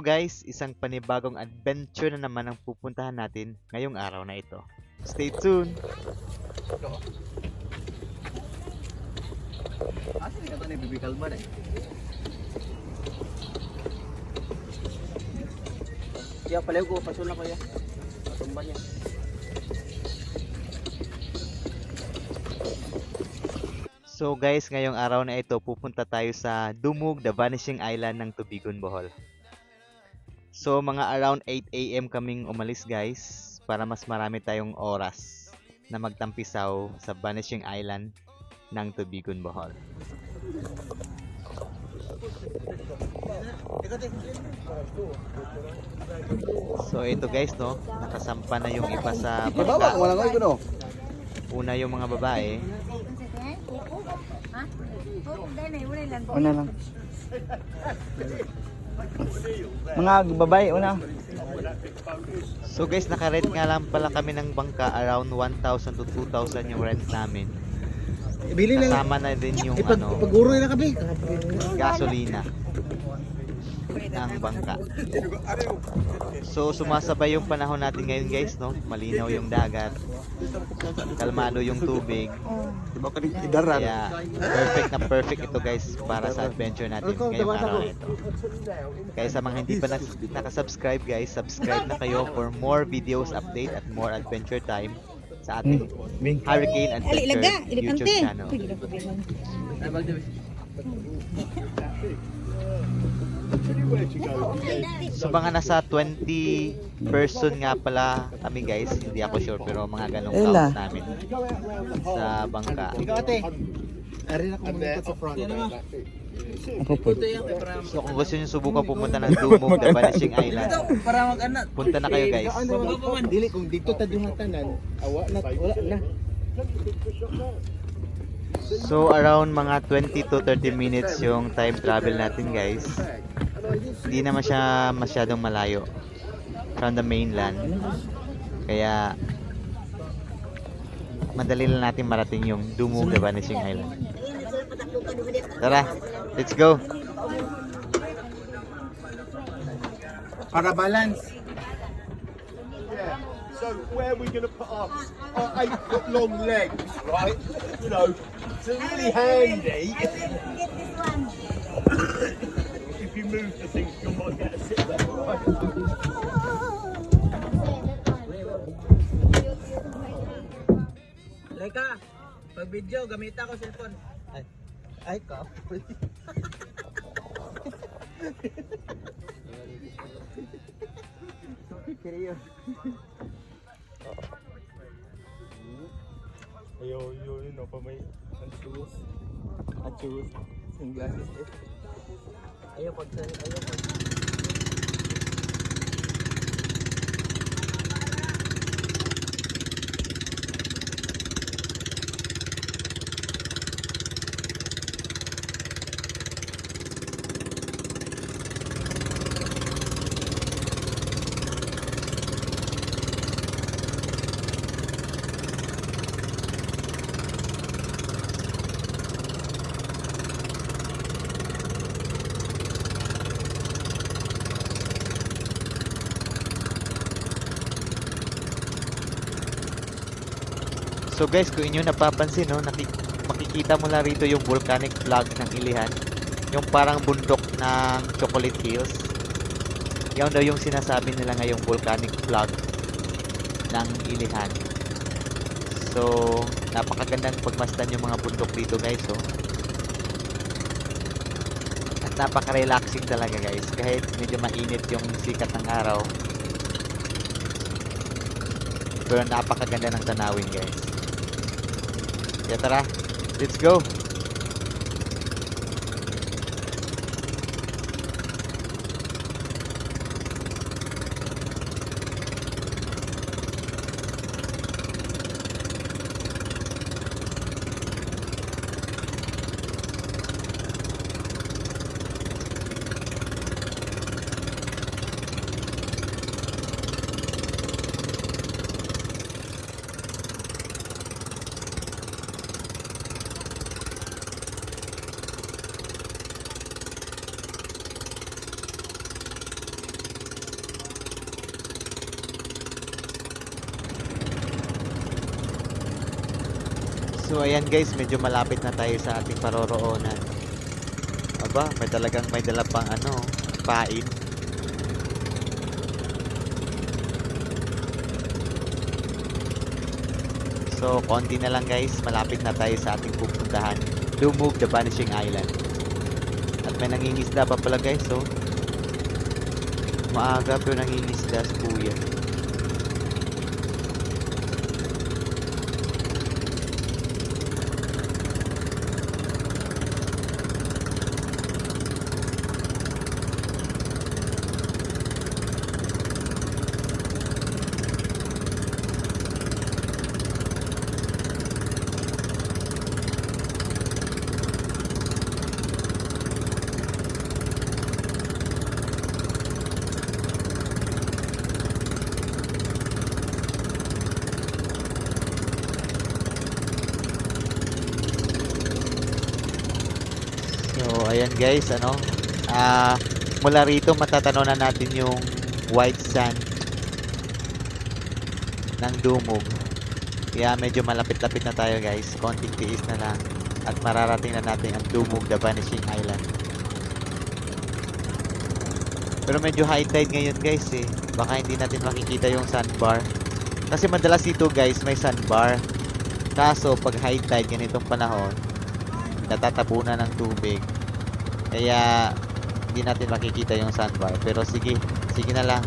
guys, isang panibagong adventure na naman ang pupuntahan natin ngayong araw na ito. Stay tuned! Asli kata ni Bibi Kalbar eh. Kaya pala ko pasuna ko ya. Patumba niya. So guys, ngayong araw na ito, pupunta tayo sa Dumug, the Vanishing Island ng Tubigon, Bohol. So mga around 8 AM kaming umalis guys, para mas marami tayong oras na magtampisaw sa Vanishing Island ng Tubigon, Bohol. So ito guys, no, nakasampa na yung iba sa bangka. Una yung mga babae. Una lang. Mga babae una. So guys, naka-rent nga lang pala kami ng bangka, around 1,000 to 2,000 yung rent namin. Kasama na din yung Paguro na kami. gasolina ng bangka. So sumasabay yung panahon natin ngayon guys, no? Malinaw yung dagat, kalmado yung tubig. Kaya perfect ito guys para sa adventure natin ngayong araw na ito. Kaya sa mga hindi pa nakasubscribe guys, subscribe na kayo for more videos, update at more adventure time sa ating Hurricane Adventure YouTube channel. So mga nasa 20 person nga pala kami guys, hindi ako sure pero mga ganong count namin sa bangka. So kung gusto nyo subukan pumunta ng Dumug, the Vanishing Island, punta na kayo guys. Dili kung dito ta dumatanan, wala na. So around mga 20 to 30 minutes yung time travel natin guys. Hindi naman siya masyadong malayo from the mainland. Kaya madali lang natin marating yung Dumug, the Vanishing Island. Tara, let's go! Para balance. Yeah. So where are we going to put our 8-foot long legs, right? You know, it's really handy. If you move the things, you might get a sit there, right? Leka, pag video, gamita ko cellphone. Ay ka. Seryo. Ayaw, yun, no, pa may shoes. At shoes. Sunglasses eh. Ayaw pag So guys, kung inyo napapansin, no, makikita mo lang rito yung volcanic plug ng Ilihan, yung parang bundok ng Chocolate Hills. Yan daw yung sinasabi nila ngayong volcanic plug ng Ilihan. So napakagandang pagmasdan yung mga bundok dito guys, oh. At napaka-relaxing talaga guys, kahit medyo mainit yung sikat ng araw, pero napakaganda ng tanawin guys. Kaya tara, let's go! So ayan guys, medyo malapit na tayo sa ating paroroonan. Aba, may dala pang ano, pain. So konti na lang guys, malapit na tayo sa ating pupuntahan. Lumog, the Vanishing Island. At may nangingisda pa pala guys, so maaga pero nangingisda si kuya. So ayan guys, ano, mula rito matatanaw na natin yung white sand ng Dumog. Kaya medyo malapit-lapit na tayo guys, konting tiis na lang at mararating na natin ang Dumog, the Vanishing Island. Pero medyo high tide ngayon guys eh, baka hindi natin makikita yung sandbar. Kasi madalas dito guys may sandbar, kaso pag high tide ganitong panahon natatabunan ng tubig, kaya hindi natin makikita yung sandbar. Pero sige na lang,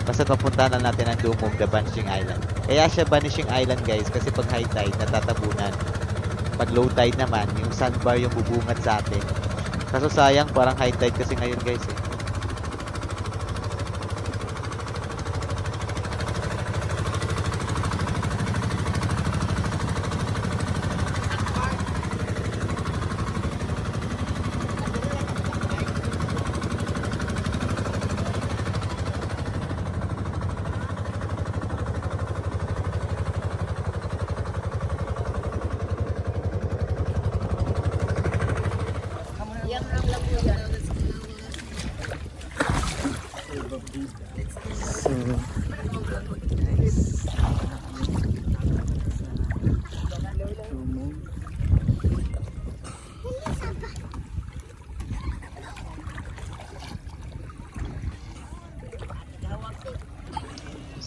basta papunta na natin ang Dumog, the Vanishing Island. Kaya siya Vanishing Island guys, kasi pag high tide natatabunan, pag low tide naman yung sandbar yung bubungat sa atin. Kaso sayang, parang high tide kasi ngayon guys eh.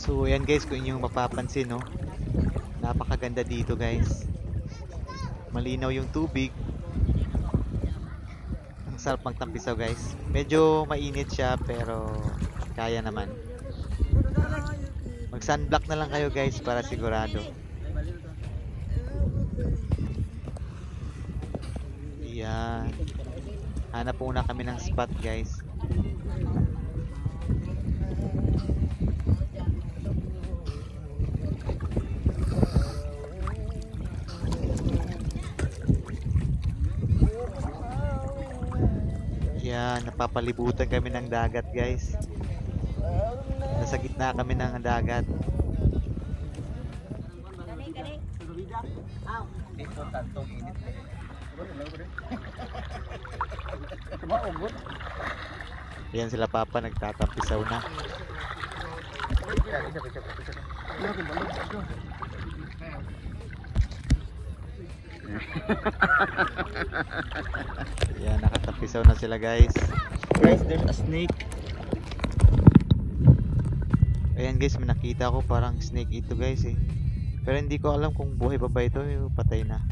So ayan guys, kung inyong mapapansin no, napakaganda dito guys. Malinaw yung tubig. Ang sarap magtampisaw guys. Medyo mainit siya pero kaya naman. Mag sunblock na lang kayo guys para sigurado. Ayan. Hanap muna kami ng spot guys. Yan, napapalibutan kami ng dagat guys. Nasa gitna kami ng dagat. Dito tantong init. Yan sila papa nagtatampisaw na. Yan, nakatampisaw na sila guys. Guys, there's a snake. Ayan guys, may nakita ko parang snake ito guys eh. Pero hindi ko alam kung buhay pa ba ito, patay na.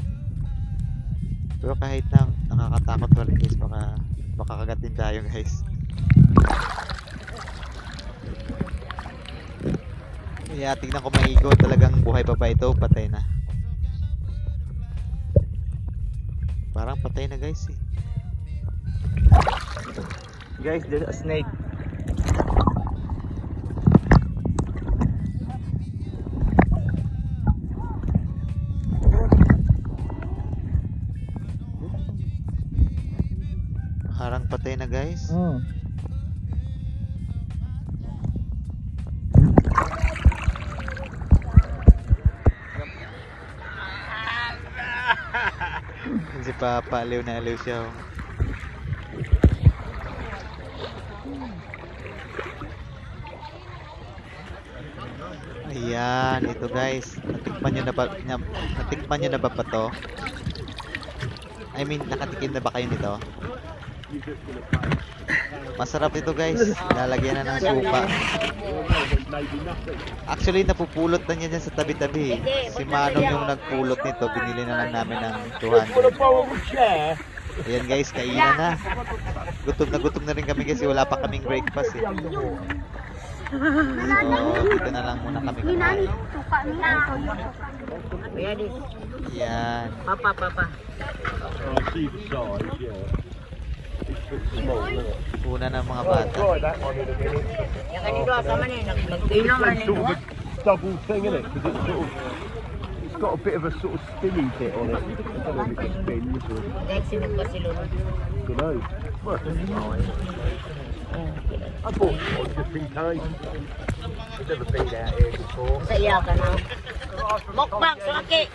Pero kahit na nakakatakot pa rin guys, baka kagatin tayo guys. Kaya tignan ko maigo, talagang buhay pa ba ito, patay na. Parang patay na guys eh. Guys, there's a snake. Parang patay na guys. Si Papa, aliw na aliw siya. Oh. Ayan, ito guys. Natikman nyo na ba, natikman nyo na ba to? I mean, nakatikim na ba kayo nito? Masarap ito guys. Lalagyan na ng suka. Actually, napupulot na niya dyan sa tabi-tabi. Si Manong yung nagpulot nito. Binili na lang namin ng 200. Ayan guys, kainan na. Gutom na rin kami kasi wala pa kaming breakfast eh. So, dito na lang muna kami kumain. Yan. Papa. I see the size, yeah. It's a bit small, isn't it? Una ng mga bata. Try that one in a minute. Yung kanino sama na yun, It's nag-inom na sort of a double thing, isn't it? Because it's sort of, it's got a bit of a sort of spinny bit on it. I don't know if it spins or, Dahil sinag pa sila. I don't know. Well, it's fine. I bought one just in case. I've never been out here before. Sa iya ka na. Mukbang, sulaki.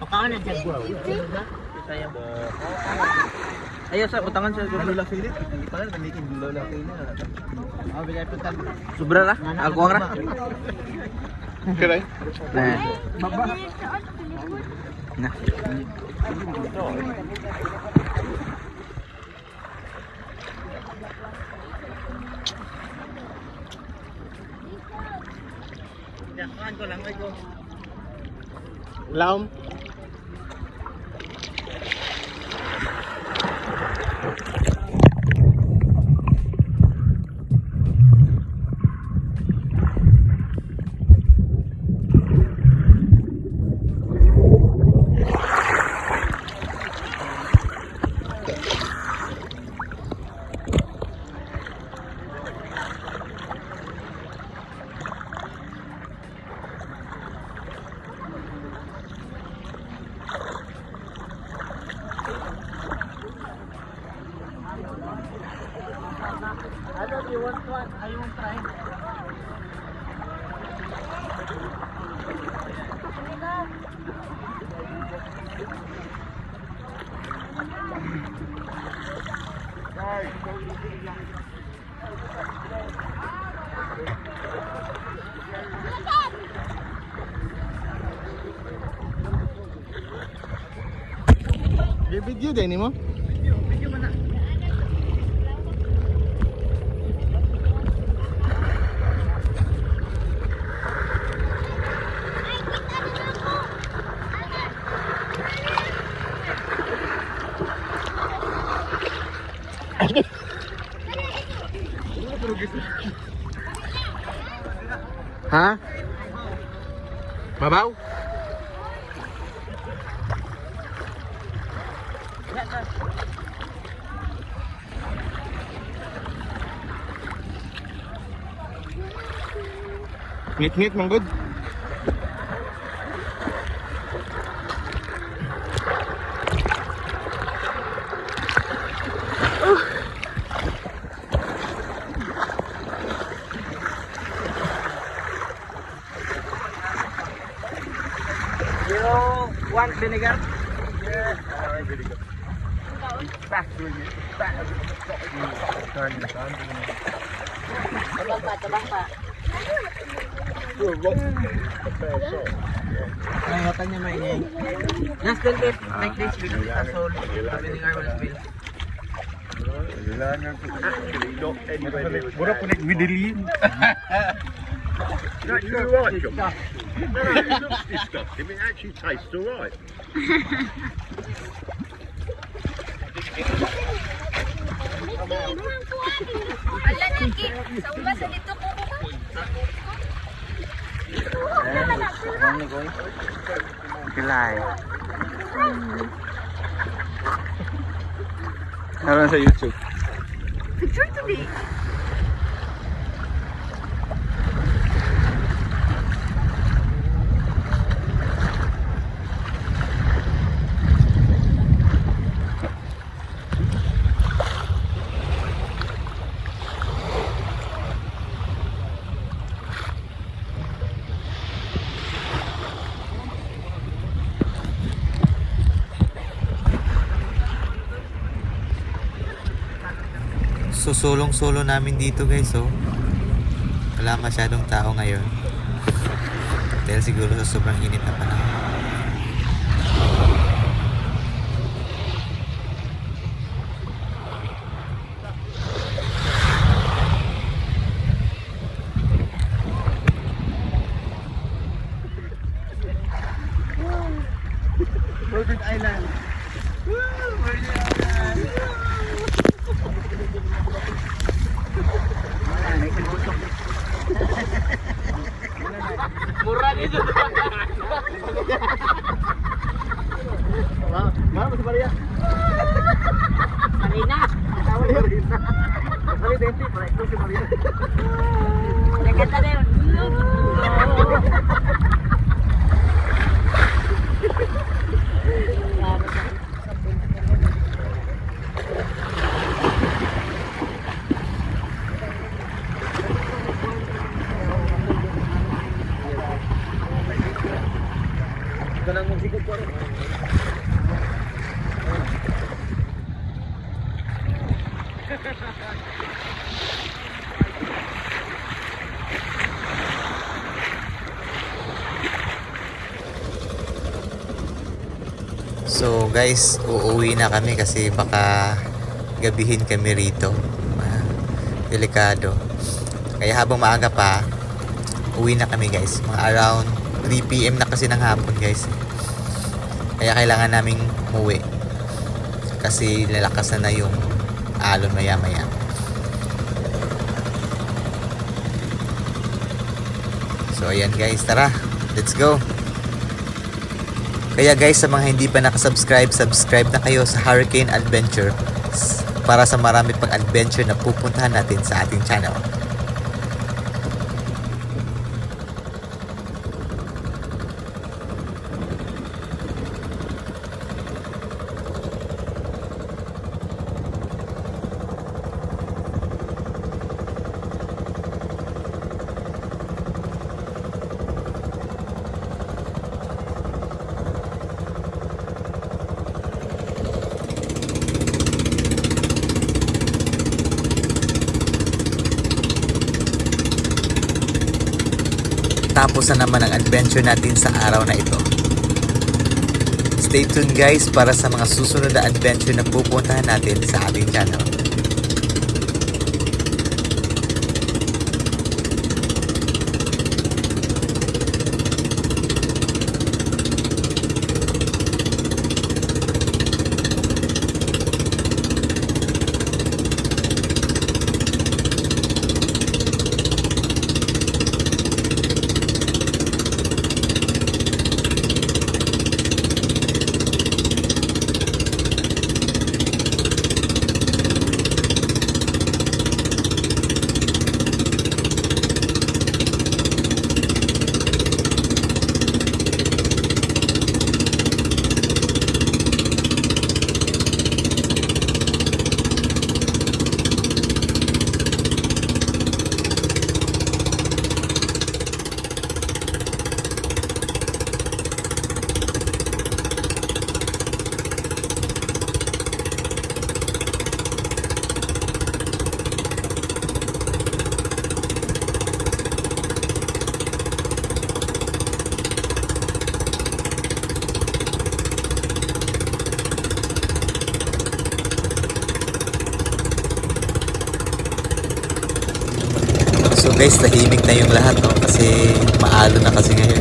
Makaon na dyan. Ayo sa utangan sa Lola Philip. Hindi pa rin namikin Lola Philip. Ah, bigay pa tan. Sobra ra. Alkuang ra. Okay. Nah. Nah. Dakuan ko lang, ay ko. Laum. Ano, you want one? I won't try. Video din mo? Ha? Babaw? Ngit-ngit manggod. You want vinegar? Yeah, I ain't really got. He's battering it. He's battering it. Turning the sun. Tabang pa. You're a rock. A fair shot. Ay, hatan niya maingay. Just build it like this with the soul. Vinegar will spill. Not anywhere near as Mura bad. po nagwidili. No, you're alright, John. No, it looks disgusting. It actually tastes alright. Ala niki, sa uba sa dito ko ba? Kilay. Naroon sa YouTube. Picture today. So, solong-solo namin dito guys, oh. Wala masyadong tao ngayon. Dahil siguro sa sobrang init na panahon. Virgin Island. Murah dito. Mana masih Maria? Marina. Marina. Kali denti, para itu si Maria. Dekat tadi. Ganang magsikot ko rin. So guys, uuwi na kami kasi baka gabihin kami rito. Delikado. Kaya habang maaga pa, uwi na kami guys. Mga around 3 PM na kasi ng hapon guys. Kaya kailangan naming umuwi. Kasi lalakas na yung alon maya maya. So ayan guys, tara. Let's go. Kaya guys, sa mga hindi pa nakasubscribe, subscribe na kayo sa Hurricane Adventure para sa marami pang adventure na pupuntahan natin sa ating channel. Tapos na naman ang adventure natin sa araw na ito. Stay tuned guys para sa mga susunod na adventure na pupuntahan natin sa ating channel. So guys, tahimik na yung lahat, no? Kasi maalo na kasi ngayon.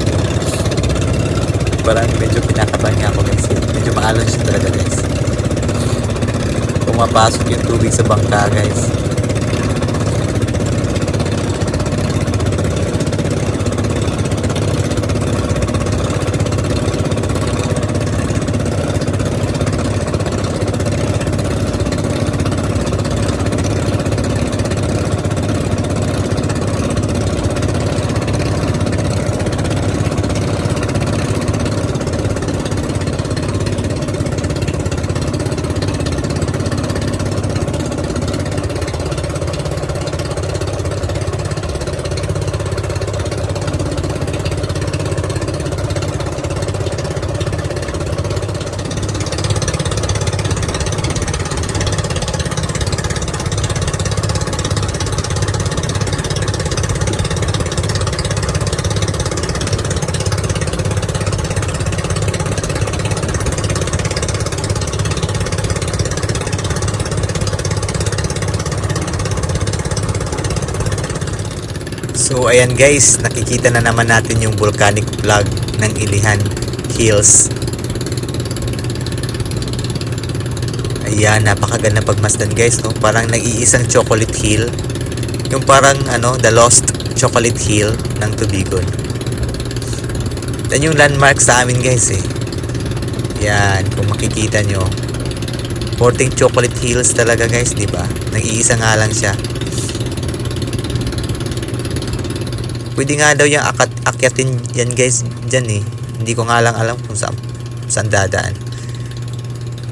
Parang medyo pinakabahan niya ako guys. Medyo maalon siya talaga guys. Pumapasok yung tubig sa bangka guys. So ayan guys, nakikita na naman natin yung volcanic plug ng Ilihan Hills. Ayan, napakaganda pagmasdan guys, no? Parang nag-iisang chocolate hill. Yung parang the lost chocolate hill ng Tubigon. Yan yung landmark sa amin guys eh. Yan, kung makikita nyo. Porting chocolate hills talaga guys, di ba? Nag-iisa nga lang siya. Pwede nga daw yung akyatin yan guys dyan eh. Hindi ko nga lang alam kung saan dadaan.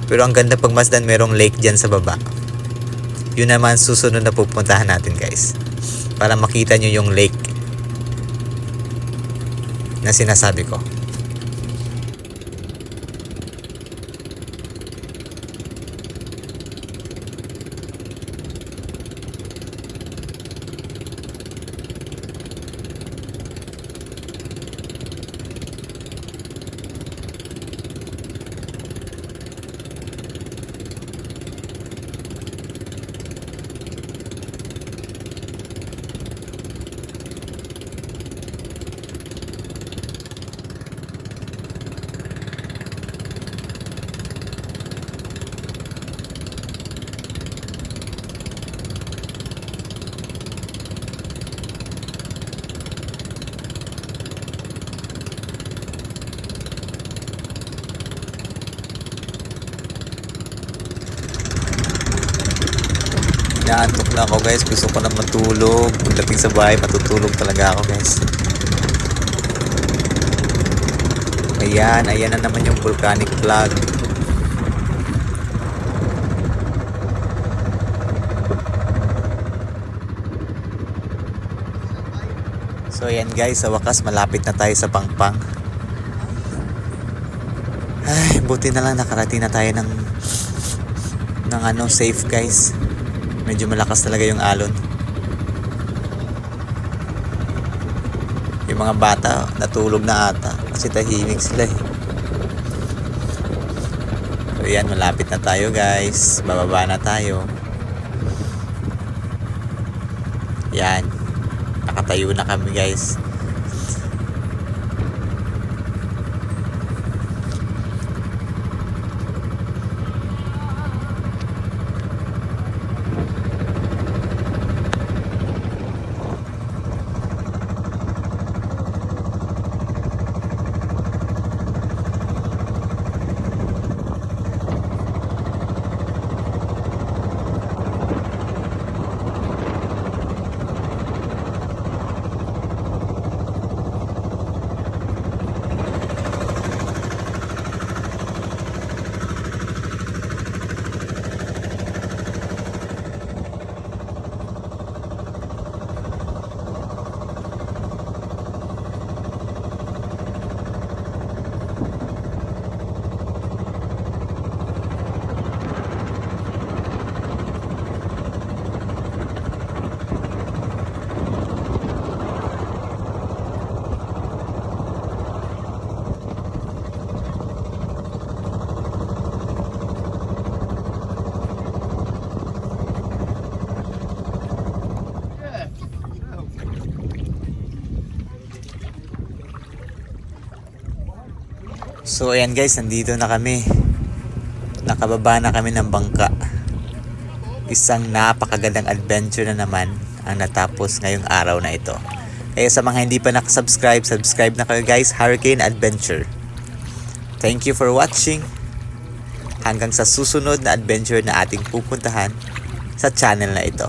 Pero ang ganda pagmasdan, merong lake dyan sa baba. Yun naman susunod na pupuntahan natin guys. Para makita nyo yung lake na sinasabi ko. Inaantok na ako guys, gusto ko na matulog. Pagdating sa bahay, matutulog talaga ako guys. Ayan na naman yung volcanic plug. So ayan guys, sa wakas malapit na tayo sa Pangpang. Ay, buti na lang nakarating na tayo ng safe guys. Medyo malakas talaga yung alon. Yung mga bata natulog na ata kasi tahimik sila eh. So yan, malapit na tayo guys. Bababa na tayo. Yan, nakatayo na kami guys. So ayan guys, nandito na kami. Nakababa na kami ng bangka. Isang napakagandang adventure na naman ang natapos ngayong araw na ito. Kaya sa mga hindi pa nakasubscribe, subscribe na kayo guys. Hurricane Adventure. Thank you for watching. Hanggang sa susunod na adventure na ating pupuntahan sa channel na ito.